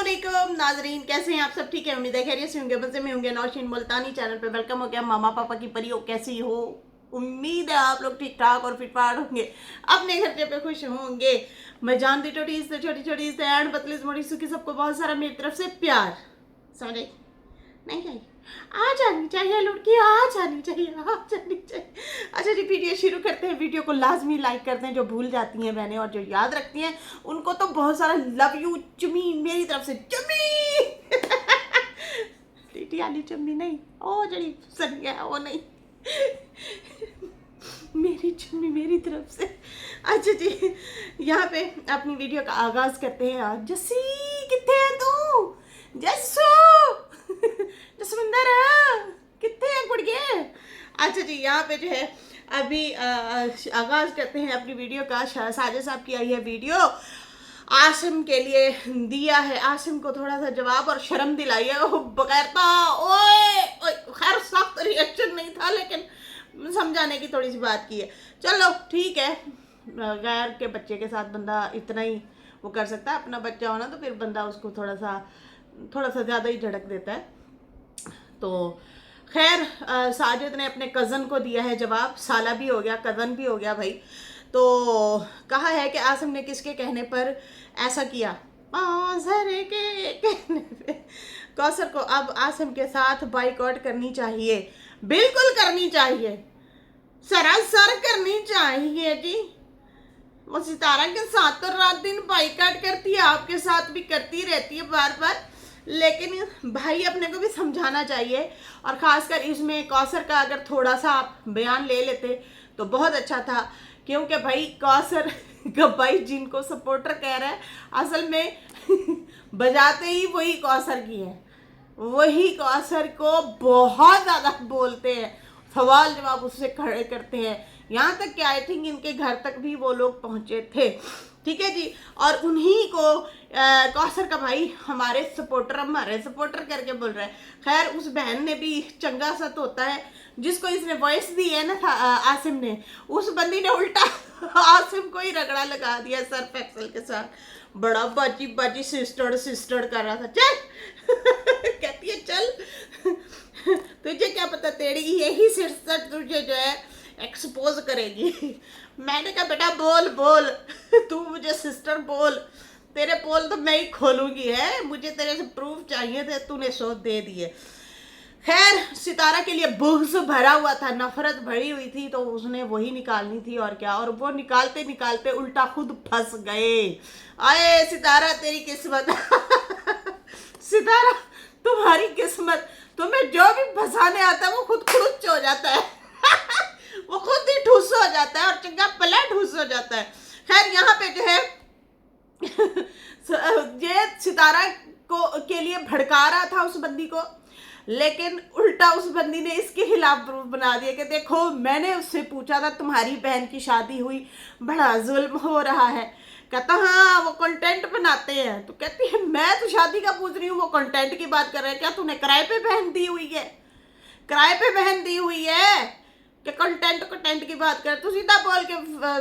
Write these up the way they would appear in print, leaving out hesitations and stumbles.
अस्सलामुअलैकुम नाजरीन, कैसे हैं आप सब? ठीक है, उम्मीद है खैरियत से होंगे, मजे में होंगे। नौशीन मुल्तानी चैनल पे वेलकम हो गया। मामा पापा की परियों कैसी हो? उम्मीद है आप लोग ठीक ठाक और फिट फाट होंगे, अपने खर्चे पे खुश होंगे। मैं जानती टोटीज से छोटी छोटी से एंड पतली से मोटी सुखी सबको बहुत सारा मेरी तरफ से प्यार। समझे? नहीं चाहिए, आ जानी चाहिए लुड़की, आ जानी चाहिए, आ जानी चाहिए। अच्छा जी, वीडियो शुरू करते हैं। वीडियो को लाजमी लाइक करते हैं जो भूल जाती हैं बहनें, और जो याद रखती हैं उनको तो बहुत सारा लव यू चुमी मेरी तरफ से। चुमी टीटी वाली चुम्मी नहीं, ओ जड़ी सन गया वो नहीं, मेरी चुम्मी मेरी तरफ से। अच्छा जी, यहाँ पे अपनी वीडियो का आगाज करते हैं। आज जस्सी कितने है तू? जस्सू जसविंदर कितने हैं कुड़िए? अच्छा जी, यहाँ पे जो है अभी आगाज करते हैं अपनी वीडियो का। साजिद साहब की आई है वीडियो, आसिम के लिए दिया है, आसिम को थोड़ा सा जवाब और शर्म दिलाई है। ओह बगैरता, ओए खैर सख्त रिएक्शन नहीं था, लेकिन समझाने की थोड़ी सी बात की है। चलो ठीक है, गैर के बच्चे के साथ बंदा इतना ही वो कर सकता है। अपना बच्चा होना तो फिर बंदा उसको थोड़ा सा ज़्यादा ही झड़क देता है। तो खैर साजिद ने अपने कज़न को दिया है जवाब। साला भी हो गया, कज़न भी हो गया भाई। तो कहा है कि आसिम ने किसके कहने पर ऐसा किया? कौसर के कहने पे। कौसर को अब आसिम के साथ बाइकआउट करनी चाहिए, बिल्कुल करनी चाहिए, सरासर करनी चाहिए जी। वो सितारा के साथ तो रात दिन बाइकआउट करती है, आपके साथ भी करती रहती है बार बार, लेकिन भाई अपने को भी समझाना चाहिए। और ख़ासकर इसमें कौसर का अगर थोड़ा सा आप बयान ले लेते तो बहुत अच्छा था, क्योंकि भाई कौसर का भाई जिनको सपोर्टर कह रहा है, असल में बजाते ही वही कौसर की है, वही कौसर को बहुत ज़्यादा बोलते हैं, सवाल जवाब उससे खड़े करते हैं। यहाँ तक कि आई थिंक इनके घर तक भी वो लोग पहुँचे थे। ठीक है जी, और उन्हीं को कौसर का भाई हमारे सपोर्टर करके बोल रहा है। खैर उस बहन ने भी चंगा सा तो होता है, जिसको इसने वॉइस दी है ना आसिम ने, उस बंदी ने उल्टा आसिम को ही रगड़ा लगा दिया सर्फ एक्सल के साथ। बड़ा बाजी बाजी सिस्टर कर रहा था। चल कहती है चल, तुझे क्या पता तेरी यही सिस्टर तुझे जो है एक्सपोज करेगी। मैंने कहा बेटा बोल बोल तू मुझे सिस्टर बोल, तेरे पोल तो मैं ही खोलूंगी है, मुझे तेरे से प्रूफ चाहिए थे, तूने सो दे दिए। खैर सितारा के लिए बुग्स भरा हुआ था, नफरत भरी हुई थी, तो उसने वही निकालनी थी और क्या। और वो निकालते निकालते उल्टा खुद फंस गए। आए सितारा तेरी किस्मत सितारा तुम्हारी किस्मत, तुम्हें जो भी फंसाने आता है वो खुद खुद हो जाता है वो खुद ही ठूस हो जाता है और चंगा पला ठूस हो जाता है। खैर यहाँ पे जो है ये सितारा को के लिए भड़का रहा था उस बंदी को, लेकिन उल्टा उस बंदी ने इसके खिलाफ प्रूफ बना दिया कि देखो मैंने उससे पूछा था तुम्हारी बहन की शादी हुई, बड़ा जुल्म हो रहा है। कहता हाँ वो कंटेंट बनाते हैं। तो कहती है मैं तो शादी का पूछ रही हूँ, वो कंटेंट की बात कर रहे हैं। क्या तूने किराए पे बहन दी हुई है? किराए पे बहन दी हुई है कि कंटेंट की बात कर? तू सीधा बोल के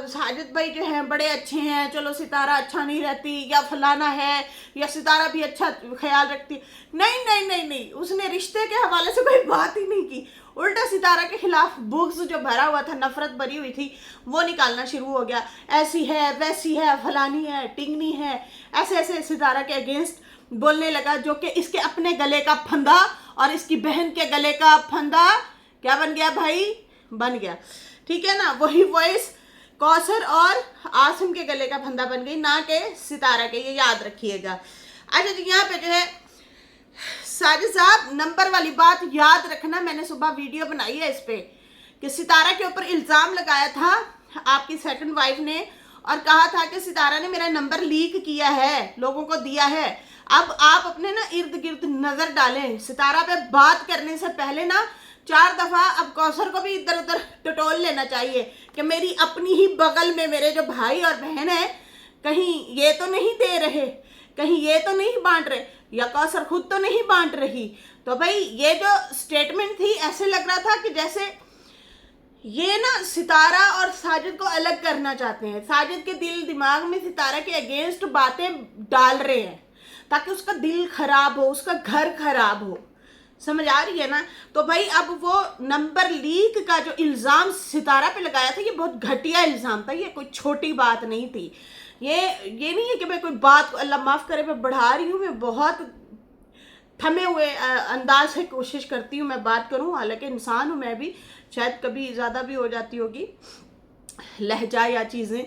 साजिद भाई जो हैं बड़े अच्छे हैं, चलो सितारा अच्छा नहीं रहती, या फलाना है, या सितारा भी अच्छा ख्याल रखती। नहीं नहीं नहीं नहीं, उसने रिश्ते के हवाले से कोई बात ही नहीं की। उल्टा सितारा के खिलाफ बुग्स जो भरा हुआ था, नफरत भरी हुई थी, वो निकालना शुरू हो गया। ऐसी है वैसी है, फलानी है टिंगनी है, ऐसे ऐसे सितारा के अगेंस्ट बोलने लगा, जो कि इसके अपने गले का फंदा और इसकी बहन के गले का फंदा क्या बन गया भाई? बन गया। ठीक है ना, वही वॉइस कौसर और आसिम के गले का फंदा बन गई, ना कि सितारा के, ये याद रखिएगा। अच्छा जी, यहाँ पे जो है साजिद साहब नंबर वाली बात याद रखना, मैंने सुबह वीडियो बनाई है इस पे कि सितारा के ऊपर इल्ज़ाम लगाया था आपकी सेकंड वाइफ ने, और कहा था कि सितारा ने मेरा नंबर लीक किया है, लोगों को दिया है। अब आप अपने ना इर्द गिर्द नज़र डालें, सितारा पे बात करने से पहले ना 4 दफ़ा अब कौसर को भी इधर उधर टटोल लेना चाहिए कि मेरी अपनी ही बगल में मेरे जो भाई और बहन है, कहीं ये तो नहीं दे रहे, कहीं ये तो नहीं बांट रहे, या कौसर खुद तो नहीं बांट रही। तो भाई ये जो स्टेटमेंट थी, ऐसे लग रहा था कि जैसे ये ना सितारा और साजिद को अलग करना चाहते हैं, साजिद के दिल दिमाग में सितारा के अगेंस्ट बातें डाल रहे हैं। ताकि उसका दिल खराब हो, उसका घर खराब हो। समझ आ रही है ना? तो भाई अब वो नंबर लीक का जो इल्ज़ाम सितारा पे लगाया था, ये बहुत घटिया इल्ज़ाम था, ये कोई छोटी बात नहीं थी। ये नहीं है कि मैं कोई बात को, अल्लाह माफ़ करे, मैं बढ़ा रही हूँ, मैं बहुत थमे हुए अंदाज से कोशिश करती हूँ मैं बात करूँ, हालांकि इंसान हूँ मैं भी, शायद कभी ज़्यादा भी हो जाती होगी लहजा या चीज़ें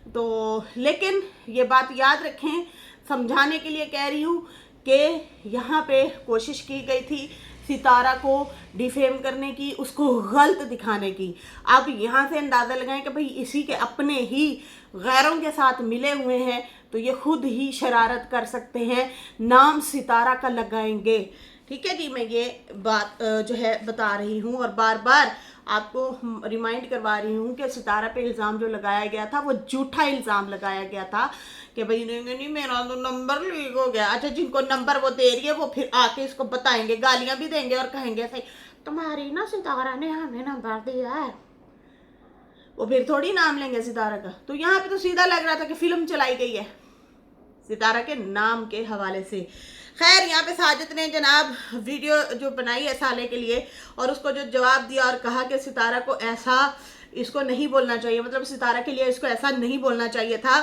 तो, लेकिन ये बात याद रखें, समझाने के लिए कह रही हूँ कि यहाँ पे कोशिश की गई थी सितारा को डिफेम करने की, उसको गलत दिखाने की। अब यहाँ से अंदाज़ा लगाएं कि भाई इसी के अपने ही गैरों के साथ मिले हुए हैं, तो ये खुद ही शरारत कर सकते हैं, नाम सितारा का लगाएंगे। ठीक है जी, मैं ये बात जो है बता रही हूँ और बार बार आपको रिमाइंड करवा रही हूँ कि सितारा पे इल्ज़ाम जो लगाया गया था वो झूठा इल्ज़ाम लगाया गया था कि भाई नहीं मेरा तो नंबर लीक हो गया। अच्छा, जिनको नंबर वो दे रही है वो फिर आके इसको बताएंगे, गालियाँ भी देंगे और कहेंगे सही तुम्हारी ना सितारा ने हमें नंबर दिया है, वो फिर थोड़ी नाम लेंगे सितारा का। तो यहाँ पे तो सीधा लग रहा था कि फिल्म चलाई गई है सितारा के नाम के हवाले से। खैर, यहाँ पे साजिद ने जनाब वीडियो जो बनाई है साले के लिए और उसको जो जवाब दिया और कहा कि सितारा को ऐसा इसको नहीं बोलना चाहिए, मतलब सितारा के लिए इसको ऐसा नहीं बोलना चाहिए था।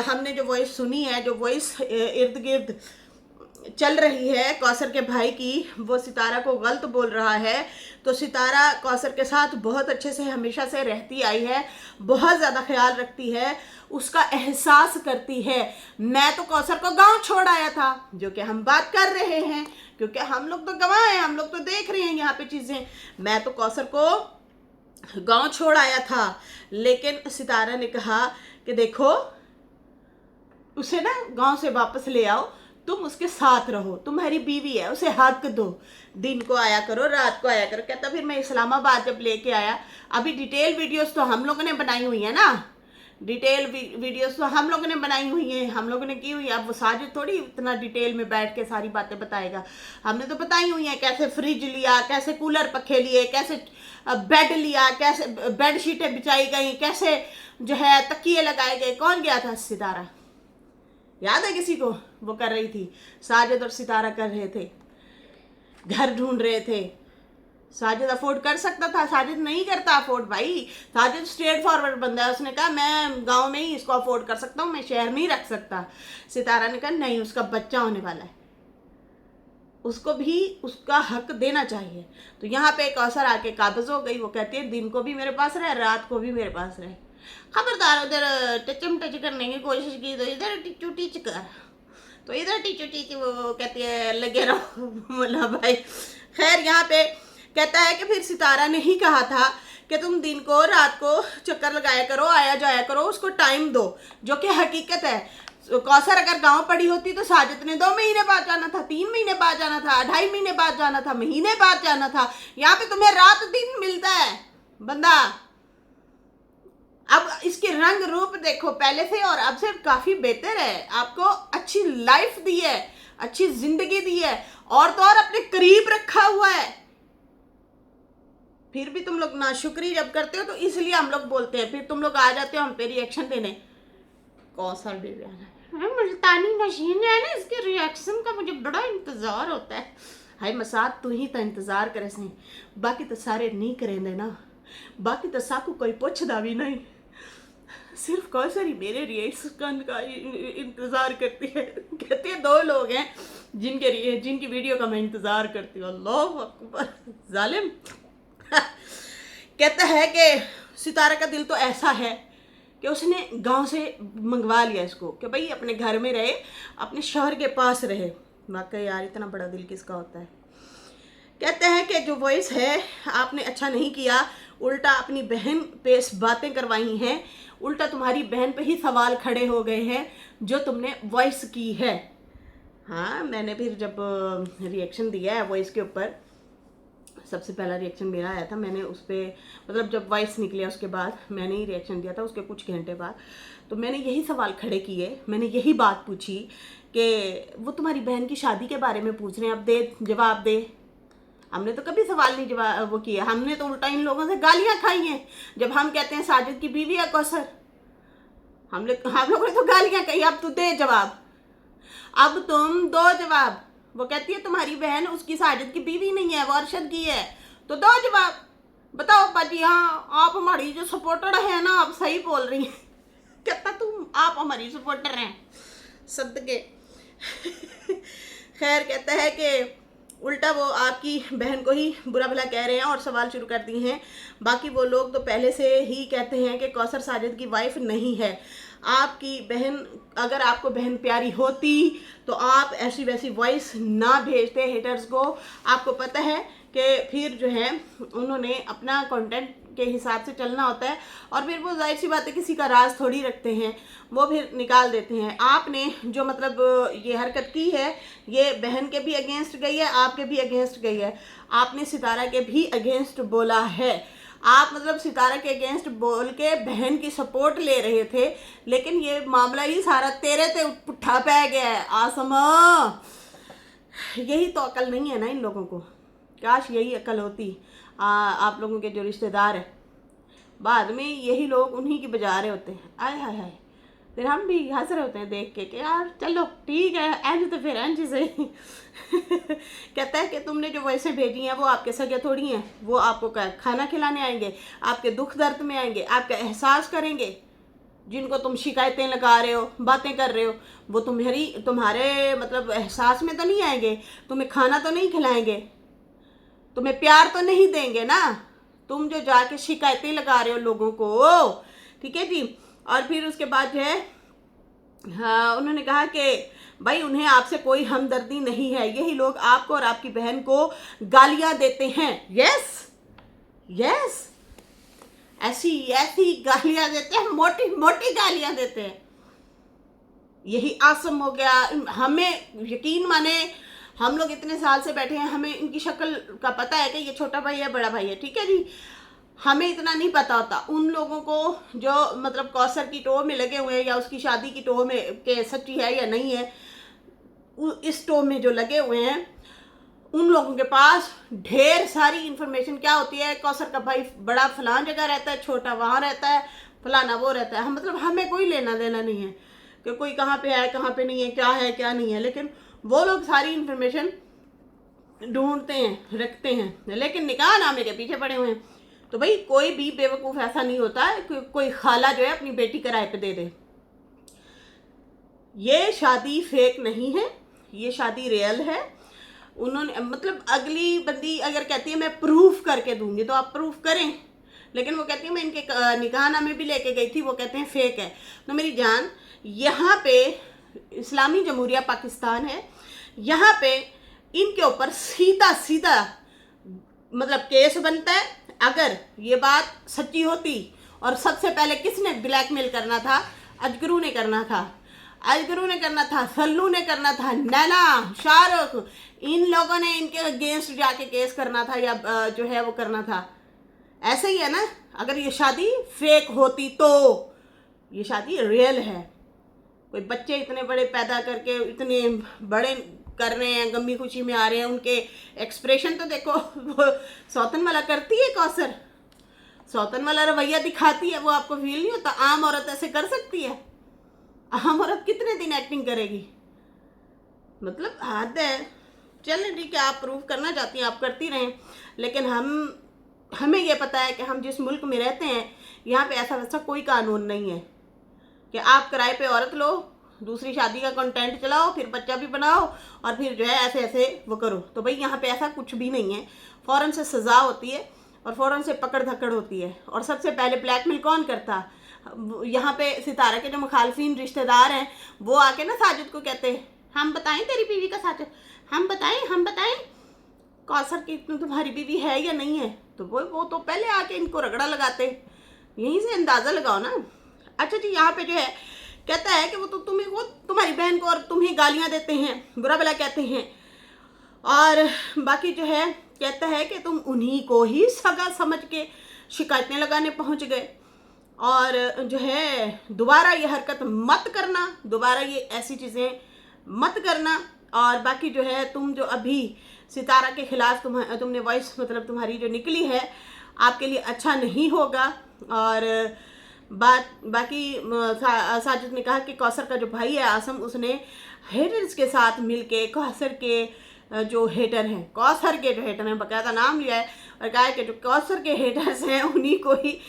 हमने जो वॉइस सुनी है, जो वॉइस इर्द गिर्द चल रही है कौसर के भाई की, वो सितारा को गलत बोल रहा है। तो सितारा कौसर के साथ बहुत अच्छे से हमेशा से रहती आई है, बहुत ज़्यादा ख्याल रखती है, उसका एहसास करती है। मैं तो कौसर को गांव छोड़ आया था, जो कि हम बात कर रहे हैं, क्योंकि हम लोग तो गवाह हैं, हम लोग तो देख रहे हैं यहाँ पे चीज़ें। मैं तो कौसर को गांव छोड़ आया था, लेकिन सितारा ने कहा कि देखो उसे ना गांव से वापस ले आओ, तुम उसके साथ रहो, तुम्हारी बीवी है, उसे हक दो, दिन को आया करो, रात को आया करो। कहता फिर मैं इस्लामाबाद जब लेके आया, अभी डिटेल वीडियोस तो हम लोगों ने बनाई हुई है ना, डिटेल वीडियोस तो हम लोगों ने बनाई हुई हैं, हम लोगों ने की हुई है। अब वो साजिद थोड़ी इतना डिटेल में बैठ के सारी बातें बताएगा, हमने तो बताई हुई हैं, कैसे फ्रिज लिया, कैसे कूलर पखे लिए, कैसे बेड लिया, कैसे बेड शीटें बिछाई गई, कैसे जो है तकिए लगाए गए। कौन गया था? सितारा। याद है किसी को? वो कर रही थी, साजिद और सितारा कर रहे थे, घर ढूंढ रहे थे। साजिद अफोर्ड कर सकता था, साजिद नहीं करता अफोर्ड भाई। साजिद स्ट्रेट फॉरवर्ड बंदा है, उसने कहा मैं गांव में ही इसको अफोर्ड कर सकता हूँ, मैं शहर में ही रख सकता। सितारा ने कहा नहीं, उसका बच्चा होने वाला है, उसको भी उसका हक देना चाहिए। तो यहाँ पे कौसर आके काबिज हो गई, वो कहती है दिन को भी मेरे पास रहे, रात को भी मेरे पास रहे, खबरदार उधर टचम टच करने की कोशिश की तो इधर टिचू टिच कर, तो इधर टिचू टिच, वो कहती है लगे रहो मुला भाई। खैर, यहाँ पे कहता है कि फिर सितारा ने ही कहा था कि तुम दिन को रात को चक्कर लगाया करो, आया जाया करो, उसको टाइम दो, जो कि हकीकत है। कौसर अगर गांव पड़ी होती तो साजिद ने 2 महीने बाद जाना था, 3 महीने बाद जाना था, 2.5 महीने बाद जाना था, महीने बाद जाना था। यहाँ पे तुम्हें रात दिन मिलता है बंदा। अब इसके रंग रूप देखो, पहले से और अब से काफी बेहतर है, आपको अच्छी लाइफ दी है, अच्छी जिंदगी दी है, और तो और अपने करीब रखा हुआ है, फिर भी तुम लोग नाशुक्री जब करते हो तो इसलिए हम लोग बोलते हैं, फिर तुम लोग आ जाते हो हम पे रिएक्शन देने। कौसर मुल्तानी नशीन है ना, इसके रिएक्शन का मुझे बड़ा इंतजार होता है। हाय मसाद, तू ही तो इंतजार करे सही, बाकी तो सारे नहीं करेंगे ना, बाकी तो साकू कोई पूछदा भी नहीं, सिर्फ कौसर ही मेरे रिएक्शन का इंतजार करती है। कहते हैं 2 लोग हैं जिनकी वीडियो का मैं इंतजार करती हूँ। अल्लाह अकबर, जालिम। कहता है कि सितारा का दिल तो ऐसा है कि उसने गांव से मंगवा लिया इसको कि भाई अपने घर में रहे, अपने शौहर के पास रहे। वाकई यार, इतना बड़ा दिल किसका होता है। कहते हैं कि जो वॉइस है आपने अच्छा नहीं किया, उल्टा अपनी बहन पे बातें करवाई हैं, उल्टा तुम्हारी बहन पे ही सवाल खड़े हो गए हैं जो तुमने वॉइस की है। हाँ, मैंने फिर जब रिएक्शन दिया है वॉइस के ऊपर, सबसे पहला रिएक्शन मेरा आया था, मैंने उस पर मतलब जब वॉइस निकलिया उसके बाद मैंने ही रिएक्शन दिया था, उसके कुछ घंटे बाद। तो मैंने यही सवाल खड़े किए, मैंने यही बात पूछी कि वो तुम्हारी बहन की शादी के बारे में पूछ रहे हैं, अब दे जवाब दे। हमने तो कभी सवाल नहीं जवाब वो किया, हमने तो उल्टा इन लोगों से गालियां खाई हैं। जब हम कहते हैं साजिद की बीवी है कौसर, हम लोगों ने तो गालियां कही, अब तू दे जवाब। अब तुम दो जवाब। वो कहती है तुम्हारी बहन उसकी साजिद की बीवी नहीं है, वो अरशद की है, तो दो जवाब बताओ बाजी। हाँ आप हमारी जो सपोर्टर है ना, आप सही बोल रही हैं। कहता तुम आप हमारी सपोर्टर हैं सदके। खैर कहता है कि उल्टा वो आपकी बहन को ही बुरा भला कह रहे हैं और सवाल शुरू कर दिए हैं। बाकी वो लोग तो पहले से ही कहते हैं कि कौसर साजिद की वाइफ नहीं है। आपकी बहन, अगर आपको बहन प्यारी होती तो आप ऐसी वैसी वॉइस ना भेजते हेटर्स को। आपको पता है कि फिर जो है उन्होंने अपना कंटेंट के हिसाब से चलना होता है और फिर वो जाहिर सी बात है किसी का राज थोड़ी रखते हैं, वो फिर निकाल देते हैं। आपने जो मतलब ये हरकत की है ये बहन के भी अगेंस्ट गई है, आपके भी अगेंस्ट गई है। आपने सितारा के भी अगेंस्ट बोला है। आप मतलब सितारा के अगेंस्ट बोल के बहन की सपोर्ट ले रहे थे, लेकिन ये मामला ही सारा तेरे ते पुट्ठा पै गया है आसमा। यही तो अकल नहीं है ना इन लोगों को। काश यही अकल होती। आप लोगों के जो रिश्तेदार हैं बाद में यही लोग उन्हीं की बजा रहे होते हैं। आय हाय हाय, फिर हम भी हंस रहे होते हैं देख के कि यार चलो ठीक है एंज तो फिर एंज से। कहता है कि तुमने जो वैसे भेजी हैं वो आपके सगे थोड़ी हैं, वो आपको खाना खिलाने आएंगे, आपके दुख दर्द में आएंगे, आपका एहसास करेंगे। जिनको तुम शिकायतें लगा रहे हो, बातें कर रहे हो, वो तुम्हारे मतलब एहसास में तो नहीं आएंगे, तुम्हें खाना तो नहीं खिलाएंगे, तुम्हें प्यार तो नहीं देंगे ना। तुम जो जाके शिकायतें लगा रहे हो लोगों को, ठीक है जी। और फिर उसके बाद जो है हाँ उन्होंने कहा कि भाई उन्हें आपसे कोई हमदर्दी नहीं है, यही लोग आपको और आपकी बहन को गालियां देते हैं। यस यस, ऐसी ऐसी गालियां देते हैं, मोटी मोटी गालियां देते हैं। यही आसम हो गया। हमें यकीन माने, हम लोग इतने साल से बैठे हैं, हमें इनकी शक्ल का पता है कि ये छोटा भाई है बड़ा भाई है, ठीक है जी। हमें इतना नहीं पता होता। उन लोगों को जो मतलब कौसर की टोह में लगे हुए हैं या उसकी शादी की टोह में के सच्ची है या नहीं है, इस टोह में जो लगे हुए हैं उन लोगों के पास ढेर सारी इंफॉर्मेशन क्या होती है। कौसर का भाई बड़ा फलान जगह रहता है, छोटा वहाँ रहता है, फलाना वो रहता है। हम मतलब हमें कोई लेना देना नहीं है कि कोई कहाँ पे है कहाँ पे नहीं है, क्या है क्या नहीं है, लेकिन वो लोग सारी इंफॉर्मेशन ढूंढते हैं, रखते हैं, लेकिन निकाह नामे के पीछे पड़े हुए हैं। तो भाई कोई भी बेवकूफ़ ऐसा नहीं होता है कि कोई खाला जो है अपनी बेटी किराए पे दे दे। ये शादी फेक नहीं है, ये शादी रियल है। उन्होंने मतलब अगली बंदी अगर कहती है मैं प्रूफ करके दूंगी तो आप प्रूफ करें, लेकिन वो कहती है मैं इनके निकाहनामे भी लेके गई थी, वो कहते हैं फेक है। तो मेरी जान, यहाँ पे इस्लामी जमहूरिया पाकिस्तान है, यहाँ पे इनके ऊपर सीधा सीधा मतलब केस बनता है। अगर ये बात सच्ची होती, और सबसे पहले किसने ब्लैकमेल करना था? अजगरू ने करना था, अजगरू ने करना था, सल्लू ने करना था, नैना, शाहरुख, इन लोगों ने इनके अगेंस्ट जाके केस करना था या जो है वो करना था। ऐसे ही है ना। अगर ये शादी फेक होती तो ये शादी रियल है। कोई बच्चे इतने बड़े पैदा करके इतने बड़े कर रहे हैं, गमी खुशी में आ रहे हैं, उनके एक्सप्रेशन तो देखो। वो सौतन वाला करती है कौसर, सौतन वाला रवैया दिखाती है, वो आपको फील नहीं होता? आम औरत ऐसे कर सकती है? आम औरत कितने दिन एक्टिंग करेगी? मतलब हद है। चलें ठीक है, आप प्रूफ करना चाहती हैं आप करती रहें, लेकिन हमें ये पता है कि हम जिस मुल्क में रहते हैं यहाँ पे ऐसा वैसा कोई कानून नहीं है कि आप किराए पे औरत लो, दूसरी शादी का कंटेंट चलाओ, फिर बच्चा भी बनाओ और फिर जो है ऐसे ऐसे वो करो। तो भाई यहाँ पे ऐसा कुछ भी नहीं है। फ़ौरन से सज़ा होती है और फ़ौरन से पकड़ धकड़ होती है। और सबसे पहले ब्लैकमेल कौन करता? यहाँ पे सितारा के जो मुखालफिन रिश्तेदार हैं वो आके ना साजिद को कहते हैं हम बताएं तेरी बीवी का साजिद, हम बताएं कौसर की तुम्हारी बीवी है या नहीं है। तो वो तो पहले आके इनको रगड़ा लगाते। यहीं से अंदाज़ा लगाओ ना। अच्छा जी, यहाँ पे जो है कहता है कि वो तुम्हारी बहन को और तुम्हें गालियाँ देते हैं, बुरा भला कहते हैं, और बाकी जो है कहता है कि तुम उन्हीं को ही सगा समझ के शिकायतें लगाने पहुँच गए। और जो है दोबारा ये हरकत मत करना, दोबारा ये ऐसी चीज़ें मत करना। और बाकी जो है तुम जो अभी सितारा के ख़िलाफ़ तुमने वॉइस मतलब तुम्हारी जो निकली है आपके लिए अच्छा नहीं होगा। और बाकी साजिद ने कहा कि कौसर का जो भाई है आसम, उसने हेटर्स के साथ मिलके कौसर के जो हेटर हैं, कौसर के जो हेटर हैं, बकायदा नाम लिया है और कहा है कि जो कौसर के हेटर्स हैं उन्हीं को ही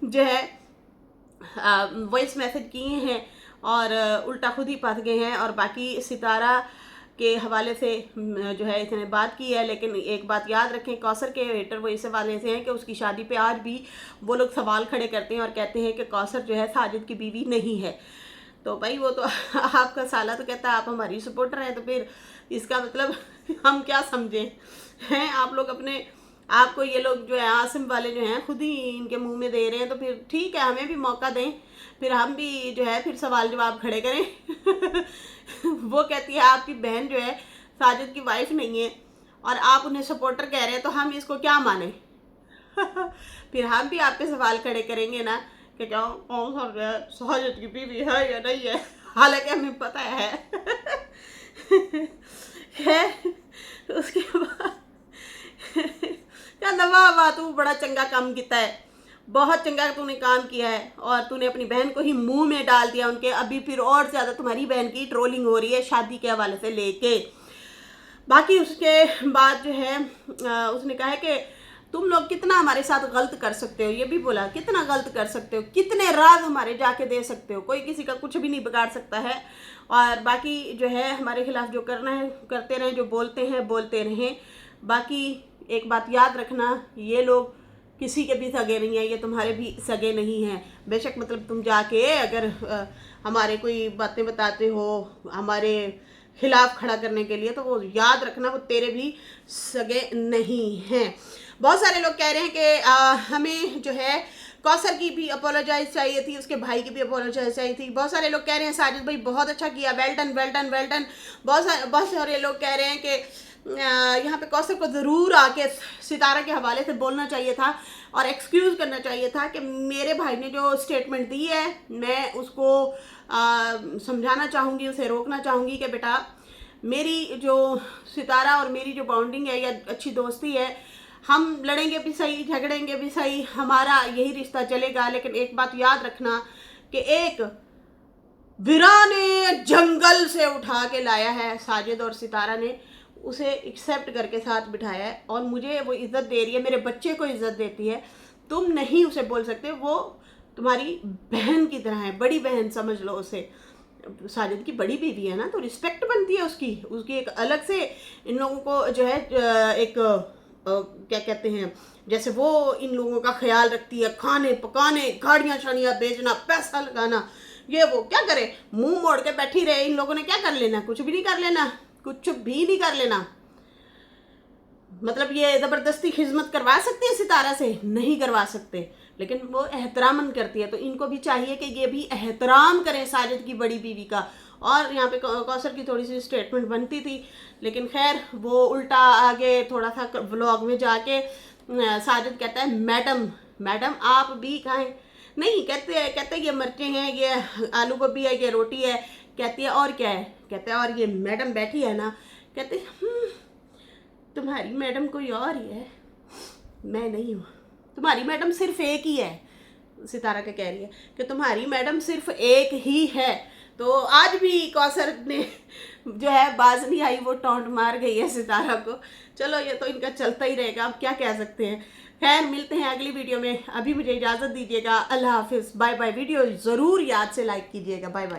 जो है वॉइस मैसेज किए हैं और उल्टा खुद ही फंस गए हैं। और बाकी सितारा के हवाले से जो है इसने बात की है, लेकिन एक बात याद रखें, कौसर के हेटर वो इस हवाले से हैं कि उसकी शादी पे आज भी वो लोग सवाल खड़े करते हैं और कहते हैं कि कौसर जो है साजिद की बीवी नहीं है। तो भाई वो तो आपका साला तो कहता है आप हमारी सपोर्टर हैं, तो फिर इसका मतलब हम क्या समझें हैं। आप लोग अपने आपको ये लोग जो है आसिम वाले जो हैं खुद ही इनके मुंह में दे रहे हैं, तो फिर ठीक है हमें भी मौका दें, फिर हम भी जो है फिर सवाल जवाब खड़े करें। वो कहती है आपकी बहन जो है साजिद की वाइफ नहीं है और आप उन्हें सपोर्टर कह रहे हैं, तो हम इसको क्या माने। फिर हम भी आप पे सवाल खड़े करेंगे ना कि क्या कौन सा साजिद की बीवी है या नहीं है, हालांकि हमें पता है। उसके बाद कहता वाह वाह तू बड़ा चंगा काम किया है, बहुत चंगा तूने काम किया है और तूने अपनी बहन को ही मुंह में डाल दिया उनके। अभी फिर और ज़्यादा तुम्हारी बहन की ट्रोलिंग हो रही है शादी के हवाले से लेके। बाकी उसके बाद जो है उसने कहा है कि तुम लोग कितना हमारे साथ गलत कर सकते हो, ये भी बोला कितना गलत कर सकते हो, कितने राज हमारे जाके दे सकते हो, कोई किसी का कुछ भी नहीं बिगाड़ सकता है। और बाकी जो है हमारे खिलाफ जो करना है करते रहें, जो बोलते हैं बोलते रहें। बाकी एक बात याद रखना, ये लोग किसी के भी सगे नहीं हैं, ये तुम्हारे भी सगे नहीं हैं। बेशक मतलब तुम जाके अगर हमारे कोई बातें बताते हो हमारे खिलाफ खड़ा करने के लिए, तो वो याद रखना वो तेरे भी सगे नहीं हैं। बहुत सारे लोग कह रहे हैं कि हमें जो है कौसर की भी अपोलोजाइज चाहिए थी, उसके भाई की भी अपोलोजाइज चाहिए थी। बहुत सारे लोग कह रहे हैं साजिद भाई बहुत अच्छा किया, well done well done well done. बहुत सारे लोग कह रहे हैं कि यहाँ पे कौसर को ज़रूर आके सितारा के हवाले से बोलना चाहिए था और एक्सक्यूज़ करना चाहिए था कि मेरे भाई ने जो स्टेटमेंट दी है मैं उसको समझाना चाहूँगी, उसे रोकना चाहूँगी कि बेटा मेरी जो सितारा और मेरी जो बॉन्डिंग है या अच्छी दोस्ती है, हम लड़ेंगे भी सही झगड़ेंगे भी सही, हमारा यही रिश्ता चलेगा। लेकिन एक बात याद रखना कि एक वीराने जंगल से उठा के लाया है साजिद और सितारा ने, उसे एक्सेप्ट करके साथ बिठाया है और मुझे वो इज़्ज़त दे रही है, मेरे बच्चे को इज़्ज़त देती है। तुम नहीं उसे बोल सकते, वो तुम्हारी बहन की तरह है, बड़ी बहन समझ लो उसे। साजिद की बड़ी बीवी है ना, तो रिस्पेक्ट बनती है उसकी एक अलग से। इन लोगों को जो है एक क्या कहते हैं, जैसे वो इन लोगों का ख्याल रखती है, खाने पकाने, गाड़ियाँ शाड़ियाँ बेचना, पैसा लगाना, ये वो क्या करे, मुंह मोड़ के बैठी रहे। इन लोगों ने क्या कर लेना, कुछ भी नहीं कर लेना, कुछ भी नहीं कर लेना। मतलब ये ज़बरदस्ती खिदमत करवा सकती है सितारा से, नहीं करवा सकते, लेकिन वो एहतरामन करती है। तो इनको भी चाहिए कि ये भी एहतराम करें साजिद की बड़ी बीवी का। और यहाँ पे कौसर की थोड़ी सी स्टेटमेंट बनती थी, लेकिन खैर वो उल्टा आगे थोड़ा सा व्लॉग में जाके साजिद कहता है मैडम आप भी खाएं। नहीं कहते ये मिर्चें हैं, ये आलू गोभी है, ये रोटी है। कहती है और क्या है, कहते हैं और ये मैडम बैठी है ना, कहते तुम्हारी मैडम कोई और ही है, मैं नहीं हूँ, तुम्हारी मैडम सिर्फ एक ही है। सितारा का कह रही है कि तुम्हारी मैडम सिर्फ एक ही है। तो आज भी कौसर ने जो है बाज नहीं आई, वो टॉन्ट मार गई है सितारा को। चलो ये तो इनका चलता ही रहेगा, अब क्या कह सकते हैं। खैर मिलते हैं अगली वीडियो में, अभी मुझे इजाज़त दीजिएगा, अल्लाह हाफिज़, बाय बाय। वीडियो ज़रूर याद से लाइक कीजिएगा, बाय बाय।